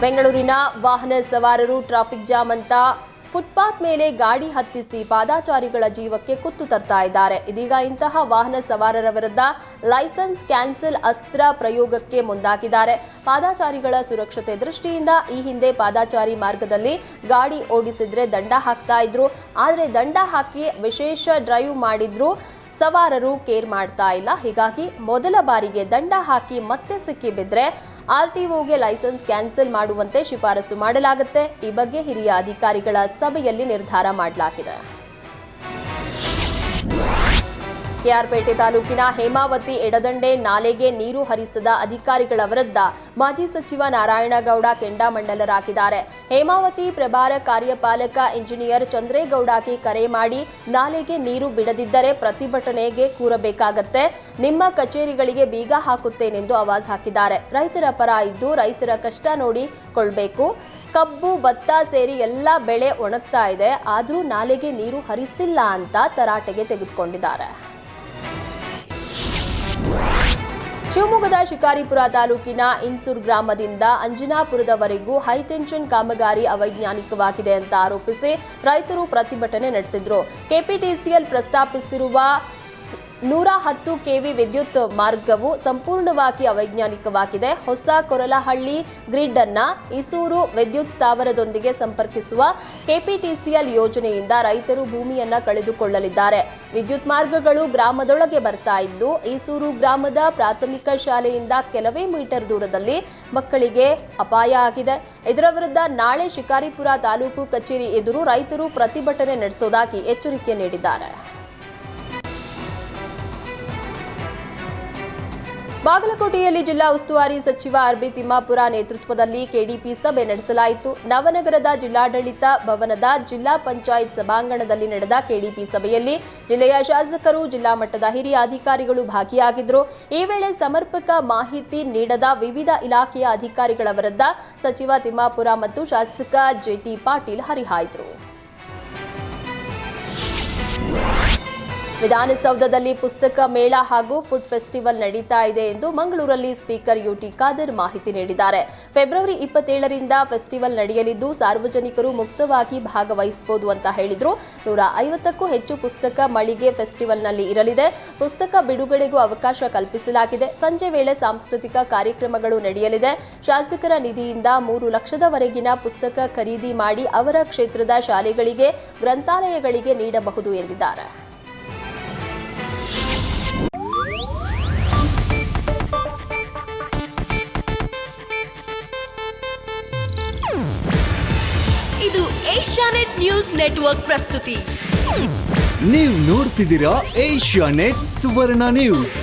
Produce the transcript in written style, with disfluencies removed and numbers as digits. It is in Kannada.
ಬೆಂಗಳೂರಿನ ವಾಹನ ಸವಾರರು ಟ್ರಾಫಿಕ್ ಜಾಮ್ ಅಂತ ಫುಟ್ಪಾತ್ ಮೇಲೆ ಗಾಡಿ ಹತ್ತಿಸಿ ಪಾದಾಚಾರಿಗಳ ಜೀವಕ್ಕೆ ಕುತ್ತು ತರ್ತಾ ಇದ್ದಾರೆ. ಇದೀಗ ಇಂತಹ ವಾಹನ ಸವಾರರ ವಿರುದ್ಧ ಲೈಸೆನ್ಸ್ ಕ್ಯಾನ್ಸಲ್ ಅಸ್ತ್ರ ಪ್ರಯೋಗಕ್ಕೆ ಮುಂದಾಗಿದ್ದಾರೆ. ಪಾದಾಚಾರಿಗಳ ಸುರಕ್ಷತೆ ದೃಷ್ಟಿಯಿಂದ ಈ ಹಿಂದೆ ಪಾದಾಚಾರಿ ಮಾರ್ಗದಲ್ಲಿ ಗಾಡಿ ಓಡಿಸಿದ್ರೆ ದಂಡ ಹಾಕ್ತಾ ಇದ್ರು. ಆದರೆ ದಂಡ ಹಾಕಿ ವಿಶೇಷ ಡ್ರೈವ್ ಮಾಡಿದ್ರು ಸವಾರರು ಕೇರ್ ಮಾಡ್ತಾ ಇಲ್ಲ. ಹೀಗಾಗಿ ಮೊದಲ ಬಾರಿಗೆ ದಂಡ ಹಾಕಿ ಮತ್ತೆ ಸಿಕ್ಕಿ ಬಿದ್ರೆ ಆರ್ಟಿಒಗೆ ಲೈಸೆನ್ಸ್ ಕ್ಯಾನ್ಸಲ್ ಮಾಡುವಂತೆ ಶಿಫಾರಸು ಮಾಡಲಾಗುತ್ತೆ. ಈ ಬಗ್ಗೆ ಹಿರಿಯ ಅಧಿಕಾರಿಗಳ ಸಭೆಯಲ್ಲಿ ನಿರ್ಧಾರ ಮಾಡಲಾಗಿದೆ. ಕೆಆರ್ಪೇಟೆ ತಾಲೂಕಿನ ಹೇಮಾವತಿ ಎಡದಂಡೆ ನಾಲೆಗೆ ನೀರು ಹರಿಸದ ಅಧಿಕಾರಿಗಳ ವಿರುದ್ಧ ಮಾಜಿ ಸಚಿವ ನಾರಾಯಣಗೌಡ ಕೆಂಡಾಮಂಡಲರಾಗಿದ್ದಾರೆ. ಹೇಮಾವತಿ ಪ್ರಭಾರ ಕಾರ್ಯಪಾಲಕ ಇಂಜಿನಿಯರ್ ಚಂದ್ರೇಗೌಡಗೆ ಕರೆ ಮಾಡಿ ನಾಲೆಗೆ ನೀರು ಬಿಡದಿದ್ದರೆ ಪ್ರತಿಭಟನೆಗೆ ಕೂರಬೇಕಾಗತ್ತೆ, ನಿಮ್ಮ ಕಚೇರಿಗಳಿಗೆ ಬೀಗ ಹಾಕುತ್ತೇನೆಂದು ಆವಾಜ್ ಹಾಕಿದ್ದಾರೆ. ರೈತರ ಪರ ಇದ್ದು ರೈತರ ಕಷ್ಟ ನೋಡಿಕೊಳ್ಬೇಕು. ಕಬ್ಬು ಭತ್ತ ಸೇರಿ ಎಲ್ಲ ಬೆಳೆ ಒಣಗ್ತಾ ಇದೆ, ಆದರೂ ನಾಲೆಗೆ ನೀರು ಹರಿಸಿಲ್ಲ ಅಂತ ತರಾಟೆಗೆ ತೆಗೆದುಕೊಂಡಿದ್ದಾರೆ. ಶಿವಮೊಗ್ಗದ ಶಿಕಾರಿಪುರ ತಾಲೂಕಿನ ಇನ್ಸೂರ್ ಗ್ರಾಮದಿಂದ ಅಂಜನಾಪುರದವರೆಗೂ ಹೈಟೆನ್ಷನ್ ಕಾಮಗಾರಿ ಅವೈಜ್ಞಾನಿಕವಾಗಿದೆ ಅಂತ ಆರೋಪಿಸಿ ರೈತರು ಪ್ರತಿಭಟನೆ ನಡೆಸಿದ್ರು. ಕೆಪಿಟಿಸಿಎಲ್ ಪ್ರಸ್ತಾಪಿಸಿರುವ 110 ಕೆವಿ ವಿದ್ಯುತ್ ಮಾರ್ಗವು ಸಂಪೂರ್ಣವಾಗಿ ಅವೈಜ್ಞಾನಿಕವಾಗಿದೆ. ಹೊಸ ಕೊರಲಹಳ್ಳಿ ಗ್ರಿಡ್ ಅನ್ನ ಈಸೂರು ವಿದ್ಯುತ್ ಸ್ಥಾವರದೊಂದಿಗೆ ಸಂಪರ್ಕಿಸುವ ಕೆಪಿಟಿಸಿಎಲ್ ಯೋಜನೆಯಿಂದ ರೈತರು ಭೂಮಿಯನ್ನ ಕಳೆದುಕೊಳ್ಳಲಿದ್ದಾರೆ. ವಿದ್ಯುತ್ ಮಾರ್ಗಗಳು ಗ್ರಾಮದೊಳಗೆ ಬರ್ತಾ ಇದ್ದು ಈಸೂರು ಗ್ರಾಮದ ಪ್ರಾಥಮಿಕ ಶಾಲೆಯಿಂದ ಕೆಲವೇ ಮೀಟರ್ ದೂರದಲ್ಲಿ ಮಕ್ಕಳಿಗೆ ಅಪಾಯ ಆಗಿದೆ. ಇದರ ವಿರುದ್ಧ ನಾಳೆ ಶಿಕಾರಿಪುರ ತಾಲೂಕು ಕಚೇರಿ ಎದುರು ರೈತರು ಪ್ರತಿಭಟನೆ ನಡೆಸುವುದಾಗಿ ಎಚ್ಚರಿಕೆ ನೀಡಿದ್ದಾರೆ. ಬಾಗಲಕೋಟೆಯಲ್ಲಿ ಜಿಲ್ಲಾ ಉಸ್ತುವಾರಿ ಸಚಿವ ಆರ್ಬಿ ತಿಮ್ಮಾಪುರ ನೇತೃತ್ವದಲ್ಲಿ ಕೆಡಿಪಿ ಸಭೆ ನಡೆಸಲಾಯಿತು. ನವನಗರದ ಜಿಲ್ಲಾಡಳಿತ ಭವನದ ಜಿಲ್ಲಾ ಪಂಚಾಯತ್ ಸಭಾಂಗಣದಲ್ಲಿ ನಡೆದ ಕೆಡಿಪಿ ಸಭೆಯಲ್ಲಿ ಜಿಲ್ಲೆಯ ಶಾಸಕರು, ಜಿಲ್ಲಾ ಮಟ್ಟದ ಹಿರಿಯ ಅಧಿಕಾರಿಗಳು ಭಾಗಿಯಾಗಿದ್ದರು. ಈ ವೇಳೆ ಸಮರ್ಪಕ ಮಾಹಿತಿ ನೀಡದ ವಿವಿಧ ಇಲಾಖೆಯ ಅಧಿಕಾರಿಗಳ ವಿರುದ್ಧ ಸಚಿವ ತಿಮ್ಮಾಪುರ ಮತ್ತು ಶಾಸಕ ಜೆಟಿ ಪಾಟೀಲ್ ಹರಿಹಾಯ್ದರು. ವಿಧಾನಸೌಧದಲ್ಲಿ ಪುಸ್ತಕ ಮೇಳ ಹಾಗೂ ಫುಡ್ ಫೆಸ್ಟಿವಲ್ ನಡೀತಾ ಇದೆ ಎಂದು ಮಂಗಳೂರಲ್ಲಿ ಸ್ಪೀಕರ್ ಯುಟಿ ಖಾದರ್ ಮಾಹಿತಿ ನೀಡಿದ್ದಾರೆ. ಫೆಬ್ರವರಿ 27ರಿಂದ ಫೆಸ್ಟಿವಲ್ ನಡೆಯಲಿದ್ದು ಸಾರ್ವಜನಿಕರು ಮುಕ್ತವಾಗಿ ಭಾಗವಹಿಸಬಹುದು ಅಂತ ಹೇಳಿದ್ರು. 150ಕ್ಕೂ ಹೆಚ್ಚು ಪುಸ್ತಕ ಮಳಿಗೆ ಫೆಸ್ಟಿವಲ್ನಲ್ಲಿ ಇರಲಿದೆ. ಪುಸ್ತಕ ಬಿಡುಗಡೆಗೂ ಅವಕಾಶ ಕಲ್ಪಿಸಲಾಗಿದೆ. ಸಂಜೆ ವೇಳೆ ಸಾಂಸ್ಕೃತಿಕ ಕಾರ್ಯಕ್ರಮಗಳು ನಡೆಯಲಿದೆ. ಶಾಸಕರ ನಿಧಿಯಿಂದ 3 ಲಕ್ಷದವರೆಗಿನ ಪುಸ್ತಕ ಖರೀದಿ ಮಾಡಿ ಅವರ ಕ್ಷೇತ್ರದ ಶಾಲೆಗಳಿಗೆ, ಗ್ರಂಥಾಲಯಗಳಿಗೆ ನೀಡಬಹುದು ಎಂದಿದ್ದಾರೆ. ಇದು ಏಷ್ಯಾನೆಟ್ ನ್ಯೂಸ್ ನೆಟ್ವರ್ಕ್ ಪ್ರಸ್ತುತಿ. ನೀವು ನೋಡ್ತಿದ್ದೀರಾ ಏಷ್ಯಾನೆಟ್ ಸುವರ್ಣ ನ್ಯೂಸ್.